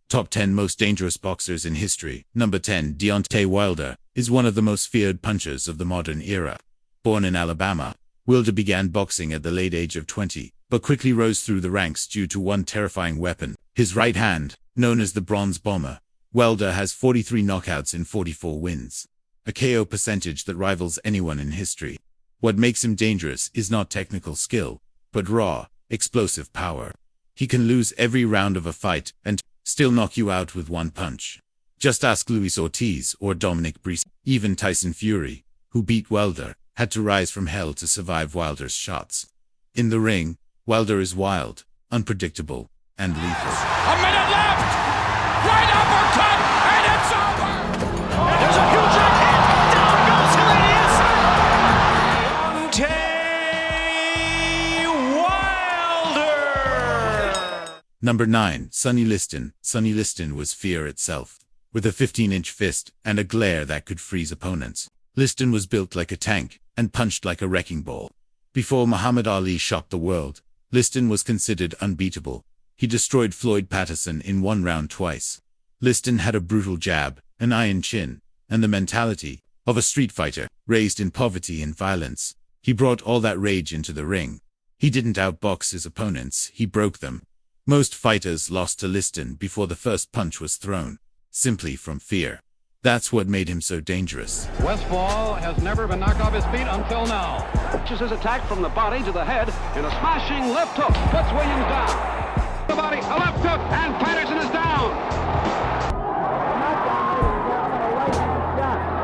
Top 10 Most Dangerous Boxers in History. Number 10. Deontay Wilder is one of the most feared punchers of the modern era. Born in Alabama, Wilder began boxing at the late age of 20, but quickly rose through the ranks due to one terrifying weapon, his right hand, known as the Bronze Bomber. Wilder has 43 knockouts in 44 wins, a KO percentage that rivals anyone in history. What makes him dangerous is not technical skill, but raw, explosive power. He can lose every round of a fight and still knock you out with one punch. Just ask Luis Ortiz or Dominic Breese. Even Tyson Fury, who beat Wilder, had to rise from hell to survive Wilder's shots. In the ring, Wilder is wild, unpredictable, and lethal. A minute left! Right uppercut, and it's over! There's a huge right hand! Down goes Deontay Wilder! Number 9. Sonny Liston. Sonny Liston was fear itself, with a 15-inch fist and a glare that could freeze opponents. Liston was built like a tank and punched like a wrecking ball. Before Muhammad Ali shocked the world, Liston was considered unbeatable. He destroyed Floyd Patterson in one round twice. Liston had a brutal jab, an iron chin, and the mentality of a street fighter, raised in poverty and violence. He brought all that rage into the ring. He didn't outbox his opponents, he broke them. Most fighters lost to Liston before the first punch was thrown, simply from fear. That's what made him so dangerous. Westfall has never been knocked off his feet until now. Launches his attack from the body to the head in a smashing left hook. Puts Williams down. The body, a left hook, and Patterson is down.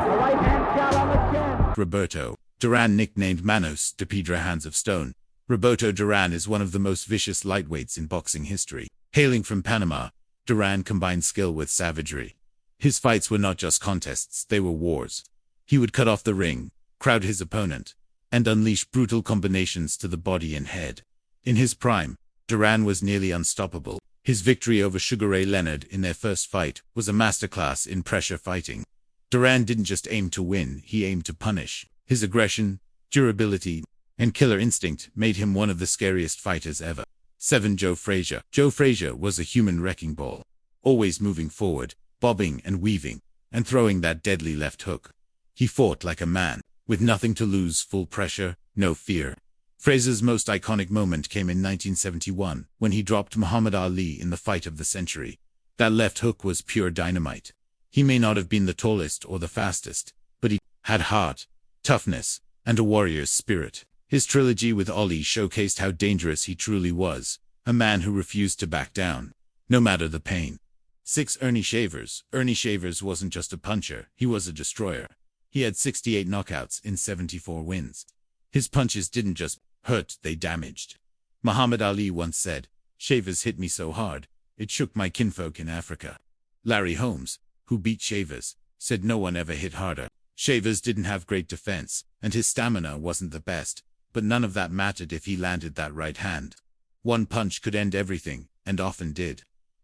A right hand shot on the chin. Roberto Duran, nicknamed Manos de Piedra, Hands of Stone. Roberto Duran is one of the most vicious lightweights in boxing history. Hailing from Panama, Duran combined skill with savagery. His fights were not just contests, they were wars. He would cut off the ring, crowd his opponent, and unleash brutal combinations to the body and head. In his prime, Duran was nearly unstoppable. His victory over Sugar Ray Leonard in their first fight was a masterclass in pressure fighting. Duran didn't just aim to win, he aimed to punish. His aggression, durability, and killer instinct made him one of the scariest fighters ever. 7. Joe Frazier. Joe Frazier was a human wrecking ball, always moving forward, bobbing and weaving, and throwing that deadly left hook. He fought like a man, with nothing to lose, full pressure, no fear. Frazier's most iconic moment came in 1971, when he dropped Muhammad Ali in the fight of the century. That left hook was pure dynamite. He may not have been the tallest or the fastest, but he had heart, toughness, and a warrior's spirit. His trilogy with Ali showcased how dangerous he truly was, a man who refused to back down, no matter the pain. 6. Ernie Shavers. Ernie Shavers wasn't just a puncher, he was a destroyer. He had 68 knockouts in 74 wins. His punches didn't just hurt, they damaged. Muhammad Ali once said, "Shavers hit me so hard, it shook my kinfolk in Africa." Larry Holmes, who beat Shavers, said no one ever hit harder. Shavers didn't have great defense, and his stamina wasn't the best, but none of that mattered if he landed that right hand. One punch could end everything, and often did.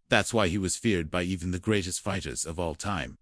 That's why he was feared by even the greatest fighters of all time.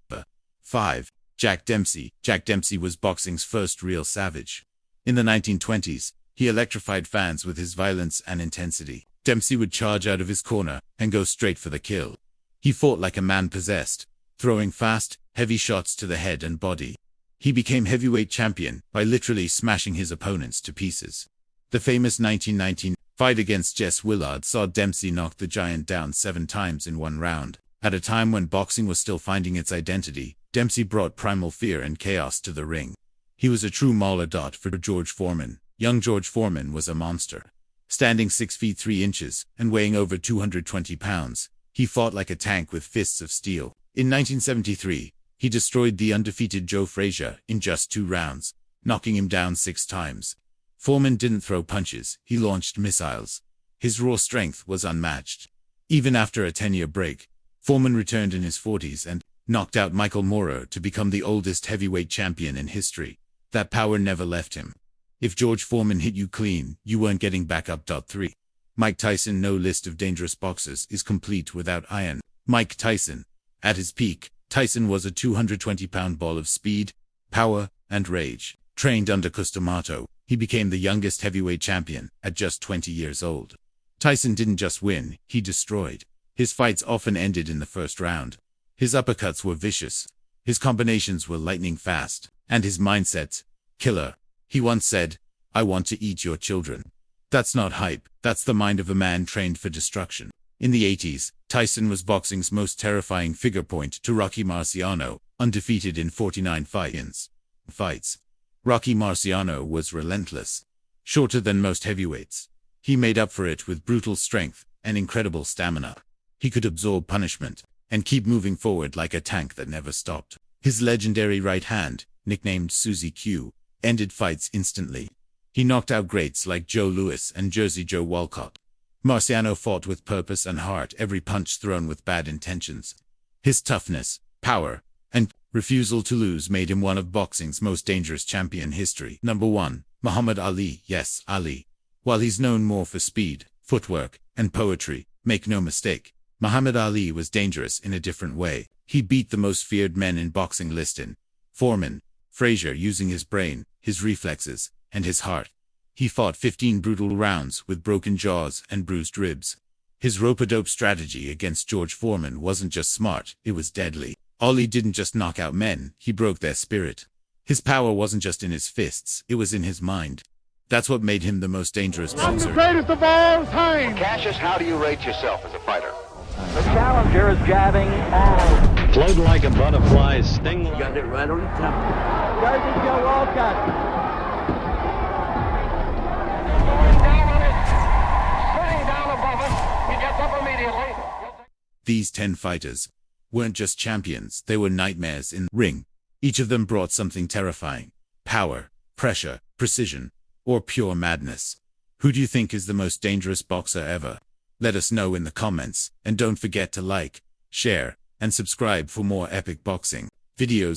5. Jack Dempsey. Jack Dempsey was boxing's first real savage. In the 1920s, he electrified fans with his violence and intensity. Dempsey would charge out of his corner and go straight for the kill. He fought like a man possessed, throwing fast, heavy shots to the head and body. He became heavyweight champion by literally smashing his opponents to pieces. The famous 1919 fight against Jess Willard saw Dempsey knock the giant down 7 times in one round. At a time when boxing was still finding its identity, Dempsey brought primal fear and chaos to the ring. He was a true mauler. For George Foreman. Young George Foreman was a monster. Standing 6 feet 3 inches and weighing over 220 pounds, he fought like a tank with fists of steel. In 1973, he destroyed the undefeated Joe Frazier in just 2 rounds, knocking him down 6 times. Foreman didn't throw punches, he launched missiles. His raw strength was unmatched. Even after a 10-year break, Foreman returned in his 40s and knocked out Michael Moorer to become the oldest heavyweight champion in history. That power never left him. If George Foreman hit you clean, you weren't getting back up. 3. Mike Tyson. No list of dangerous boxers is complete without iron. Mike Tyson. At his peak, Tyson was a 220-pound ball of speed, power, and rage. Trained under Cus D'Amato, he became the youngest heavyweight champion at just 20 years old. Tyson didn't just win, he destroyed. His fights often ended in the first round. His uppercuts were vicious. His combinations were lightning fast. And his mindset, killer. He once said, "I want to eat your children." That's not hype. That's the mind of a man trained for destruction. In the 80s, Tyson was boxing's most terrifying figure, point to Rocky Marciano, undefeated in 49 fights. Rocky Marciano was relentless. Shorter than most heavyweights, he made up for it with brutal strength and incredible stamina. He could absorb punishment and keep moving forward like a tank that never stopped. His legendary right hand, nicknamed Susie Q, ended fights instantly. He knocked out greats like Joe Louis and Jersey Joe Walcott. Marciano fought with purpose and heart, every punch thrown with bad intentions. His toughness, power, and refusal to lose made him one of boxing's most dangerous champions in history. Number 1. Muhammad Ali. Yes, Ali. While he's known more for speed, footwork, and poetry, make no mistake, Muhammad Ali was dangerous in a different way. He beat the most feared men in boxing: Liston, Foreman, Frazier, using his brain, his reflexes, and his heart. He fought 15 brutal rounds with broken jaws and bruised ribs. His rope-a-dope strategy against George Foreman wasn't just smart, it was deadly. Ali didn't just knock out men, he broke their spirit. His power wasn't just in his fists, it was in his mind. That's what made him the most dangerous boxer. I'm the greatest of all time! Cassius, how do you rate yourself as a fighter? The challenger is jabbing hard. Float like a butterfly, sting like... Got it right on the top. Jersey Joe Walcott. Going down on it. Sitting down above it. He gets up immediately. These 10 fighters weren't just champions, they were nightmares in the ring. Each of them brought something terrifying: power, pressure, precision, or pure madness. Who do you think is the most dangerous boxer ever? Let us know in the comments, and don't forget to like, share, and subscribe for more epic boxing videos.